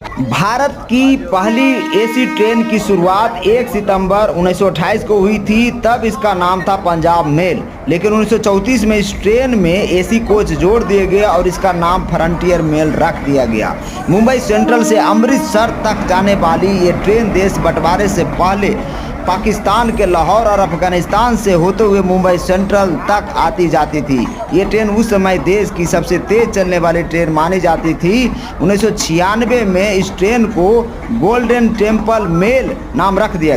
भारत की पहली AC train की शुरुआत 1 सितंबर 1928 को हुई थी। तब इसका नाम था पंजाब मेल, लेकिन 1934 में इस ट्रेन में एसी कोच जोड़ दिए गए और इसका नाम फ्रंटियर मेल रख दिया गया। मुंबई सेंट्रल से अमृतसर तक जाने वाली ये ट्रेन देश बंटवारे से पहले पाकिस्तान के लाहौर और अफगानिस्तान से होते हुए मुंबई सेंट्रल तक आती जाती थी। ये ट्रेन उस समय देश की सबसे तेज चलने वाली ट्रेन मानी जाती थी। 1996 में इस ट्रेन को गोल्डन टेम्पल मेल नाम रख दिया।